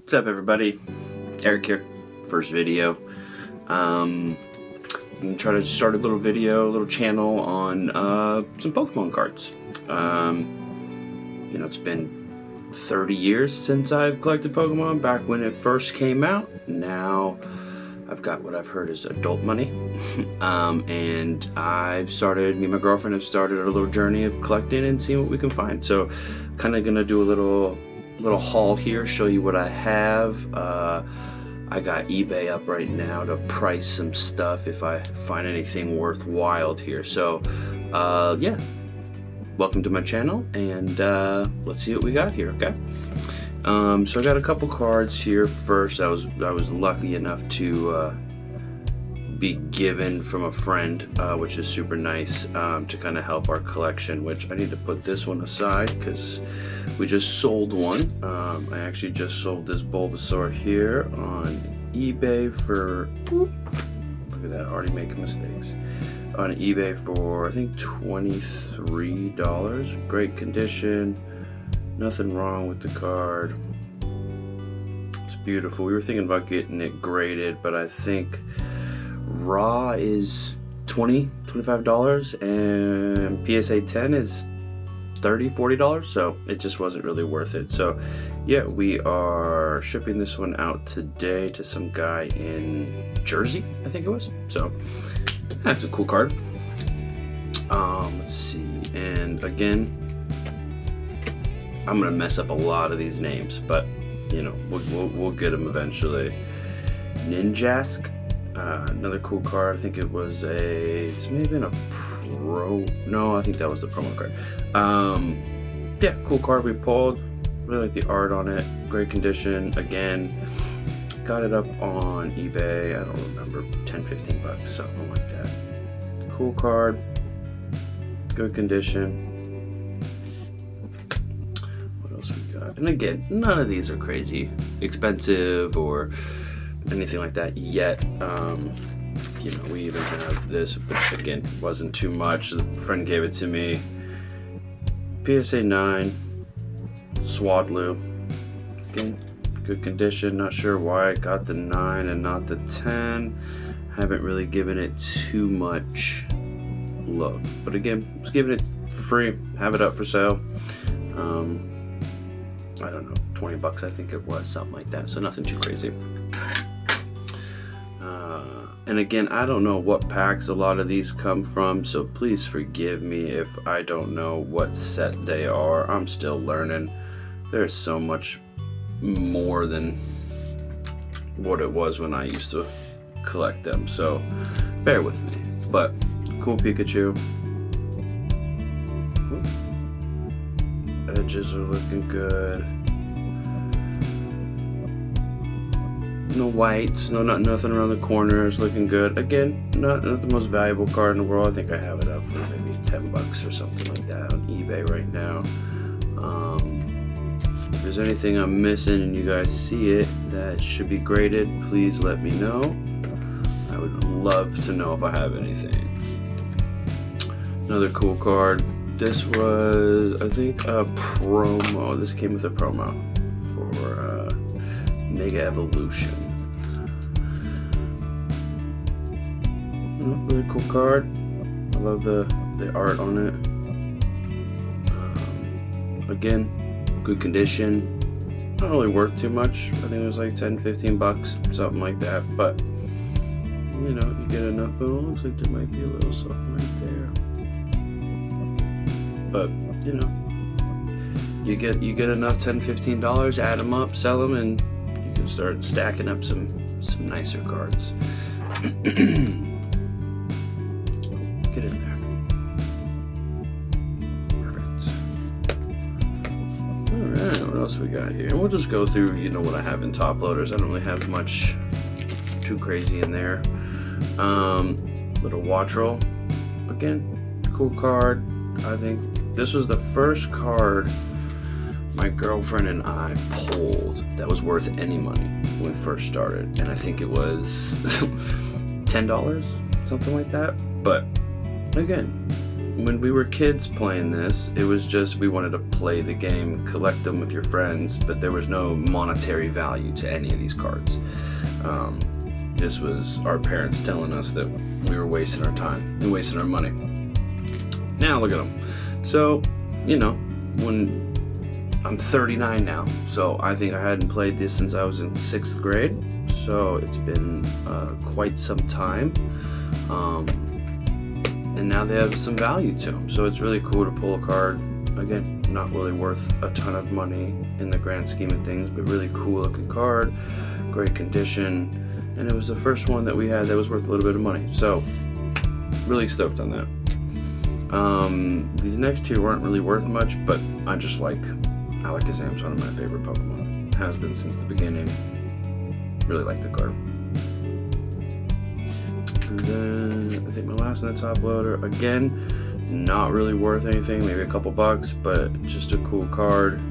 What's up, everybody? Eric here. First video. I'm gonna try to start a little channel on some Pokemon cards. It's been 30 years since I've collected Pokemon, back when it first came out. Now I've got what I've heard is adult money. And me and my girlfriend have started a little journey of collecting and seeing what we can find. So kind of gonna do a little haul here, show you what I have. I got eBay up right now to price some stuff if I find anything worthwhile here. So yeah, welcome to my channel, and let's see what we got here. Okay, so I got a couple cards here. First, I was lucky enough to be given from a friend, which is super nice, to kind of help our collection, which I need to put this one aside because we just sold one. I actually just sold this Bulbasaur here on eBay for, look at that, already making mistakes, on eBay for I think $23. Great condition, nothing wrong with the card. It's beautiful. We were thinking about getting it graded, but I think raw is $25 and PSA 10 is $30-40, so it just wasn't really worth it. So yeah, we are shipping this one out today to some guy in Jersey, I think it was. So that's a cool card. Let's see, and again, I'm gonna mess up a lot of these names, but we'll get them eventually. Ninjask. Another cool card. I think it was it's may have been a pro. No, I think that was the promo card. Yeah, cool card we pulled. Really like the art on it. Great condition. Again, got it up on eBay. I don't remember, $10-15 bucks, something like that. Cool card. Good condition. What else we got? And again, none of these are crazy expensive or anything like that yet. We even have this, which again wasn't too much. The friend gave it to me. PSA 9 Swadloon. Again, good condition. Not sure why I got the 9 and not the 10. Haven't really given it too much love, but again, just giving it for free. Have it up for sale. I don't know, $20 I think it was, something like that. So nothing too crazy. And again, I don't know what packs a lot of these come from, so please forgive me if I don't know what set they are. I'm still learning. There's so much more than what it was when I used to collect them, so bear with me. But cool Pikachu. Edges are looking good. No whites, nothing around the corners, looking good. Again, not the most valuable card in the world. I think I have it up for maybe $10 or something like that on eBay right now. If there's anything I'm missing and you guys see it that should be graded, please let me know. I would love to know if I have anything. Another cool card. This was, I think, a promo. This came with a promo for Mega Evolution. Really cool card. I love the art on it. Again, good condition. Not really worth too much. I think it was like $10-15 bucks, something like that. But you get enough of it. Looks like there might be a little something right there. But you get enough $10-15, add them up, sell them, and you can start stacking up some nicer cards. Get in there. Perfect. Alright, what else we got here? We'll just go through, what I have in top loaders. I don't really have much too crazy in there. Little Wattrel. Again, cool card. I think this was the first card my girlfriend and I pulled that was worth any money when we first started. And I think it was $10, something like that. But again, when we were kids playing this, it was just we wanted to play the game, collect them with your friends, but there was no monetary value to any of these cards. This was our parents telling us that we were wasting our time and wasting our money. Now look at them. So, when I'm 39 now, so I think I hadn't played this since I was in 6th grade. So it's been quite some time. And now they have some value to them. So it's really cool to pull a card. Again, not really worth a ton of money in the grand scheme of things, but really cool looking card, great condition. And it was the first one that we had that was worth a little bit of money. So really stoked on that. These next two weren't really worth much, but I like Kazam's one of my favorite Pokemon. Has been since the beginning. Really like the card. And then I think my last in the top loader, again, not really worth anything, maybe a couple bucks, but just a cool card.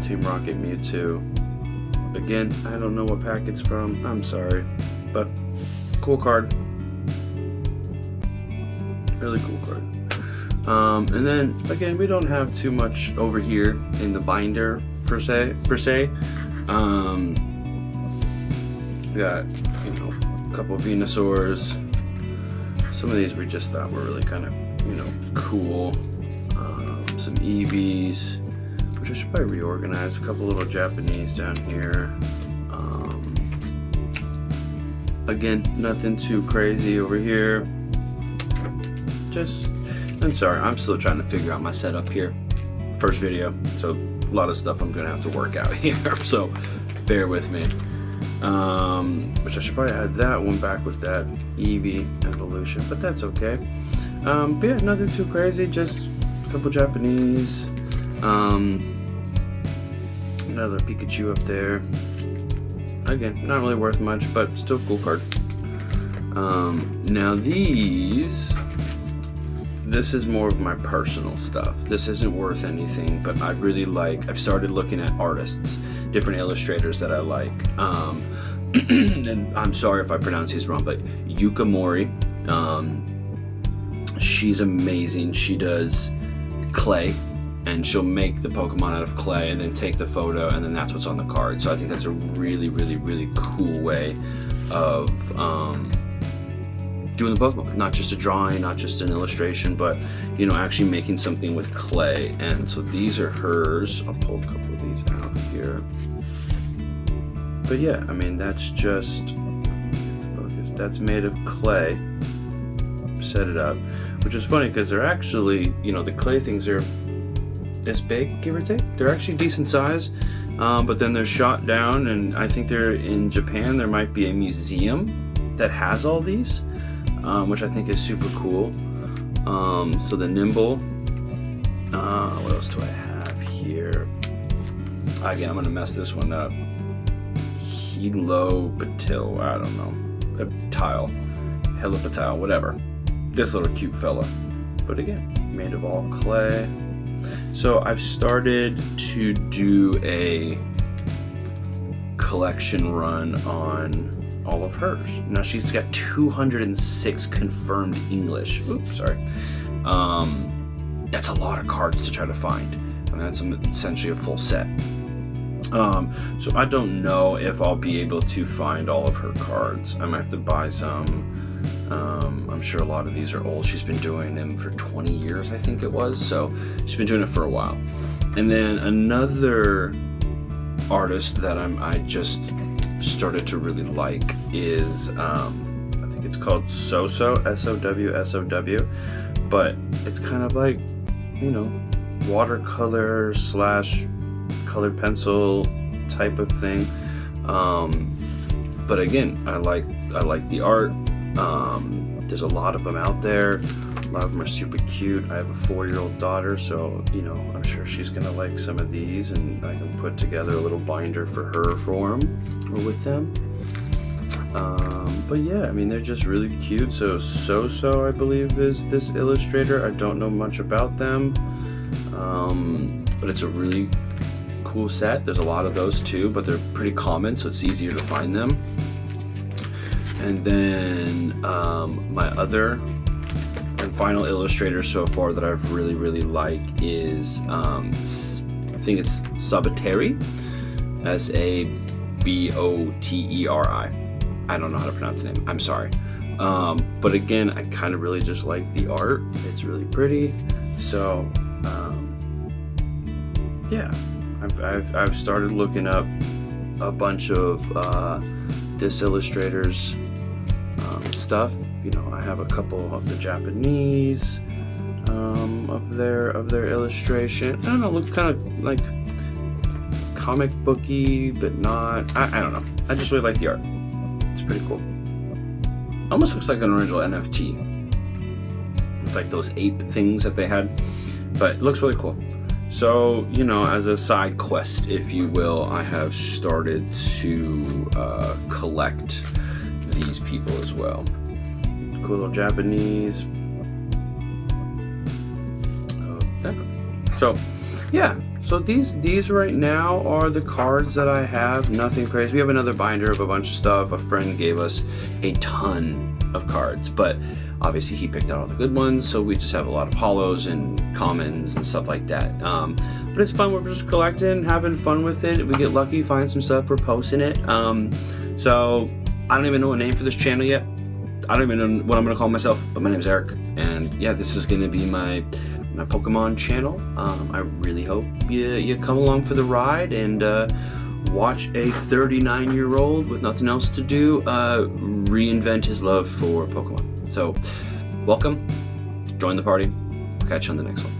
Team Rocket Mewtwo. Again, I don't know what pack it's from, I'm sorry, but cool card. Really cool card. And then again, we don't have too much over here in the binder per se. We got a couple of Venusaurs. Some of these we just thought were really kind of cool. Some Eevees, which I should probably reorganize. A couple little Japanese down here. Again, nothing too crazy over here. I'm sorry, I'm still trying to figure out my setup here. First video, so a lot of stuff I'm gonna have to work out here, so bear with me. Which I should probably add that one back with that Eevee evolution, but that's okay. But yeah, nothing too crazy, just a couple Japanese. Another Pikachu up there. Again, not really worth much, but still a cool card. Now this is more of my personal stuff. This isn't worth anything, but I've started looking at artists, different illustrators that I like. And I'm sorry if I pronounce these wrong, but Yuka Mori, she's amazing. She does clay, and she'll make the Pokemon out of clay and then take the photo, and then that's what's on the card. So I think that's a really, really, really cool way of doing the Pokemon. Not just a drawing, not just an illustration, but actually making something with clay. And so these are hers. I'll pull a couple of these out here. But yeah, I mean, that's just focus. That's made of clay. Set it up, which is funny because they're actually, the clay things are this big, give or take. They're actually decent size, but then they're shot down, and I think they're in Japan. There might be a museum that has all these, which I think is super cool. So the Nimble. What else do I have here? Again, I'm gonna mess this one up. Helopatil, I don't know. Helipatil, whatever. This little cute fella. But again, made of all clay. So I've started to do a collection run on all of hers. Now she's got 206 confirmed English. Oops, sorry. That's a lot of cards to try to find. And that's essentially a full set. So I don't know if I'll be able to find all of her cards. I might have to buy some. I'm sure a lot of these are old. She's been doing them for 20 years, I think it was. So she's been doing it for a while. And then another artist that I just started to really like is, I think it's called Soso, S-O-W-S-O-W. But it's kind of like, watercolor / colored pencil type of thing. But again, I like the art. There's a lot of them out there. A lot of them are super cute. I have a 4-year-old daughter, so I'm sure she's gonna like some of these, and I can put together a little binder for her for them or with them. But yeah, I mean, they're just really cute. So Soso, I believe, is this illustrator. I don't know much about them, but it's a really cool set. There's a lot of those too, but they're pretty common, so it's easier to find them. And then my other and final illustrator so far that I've really liked is I think it's Sabateri, Saboteri. I don't know how to pronounce the name, I'm sorry. But again, I kind of really just like the art. It's really pretty. So yeah, I've started looking up a bunch of this illustrator's stuff. You know, I have a couple of the Japanese of their illustration. I don't know, look kind of like comic booky, but not. I don't know. I just really like the art. It's pretty cool. Almost looks like an original NFT, with like those ape things that they had, but it looks really cool. So, you know, as a side quest, if you will, I have started to collect these people as well. Cool little Japanese. So, yeah. So these right now are the cards that I have. Nothing crazy. We have another binder of a bunch of stuff. A friend gave us a ton of cards, but obviously he picked out all the good ones. So we just have a lot of holos and commons and stuff like that. But it's fun. We're just collecting, having fun with it. If we get lucky, find some stuff, we're posting it. So I don't even know a name for this channel yet. I don't even know what I'm gonna call myself, but my name is Eric, and yeah, this is gonna be my Pokemon channel. I really hope you come along for the ride and watch a 39-year-old with nothing else to do reinvent his love for Pokemon. So welcome, join the party. I'll catch you on the next one.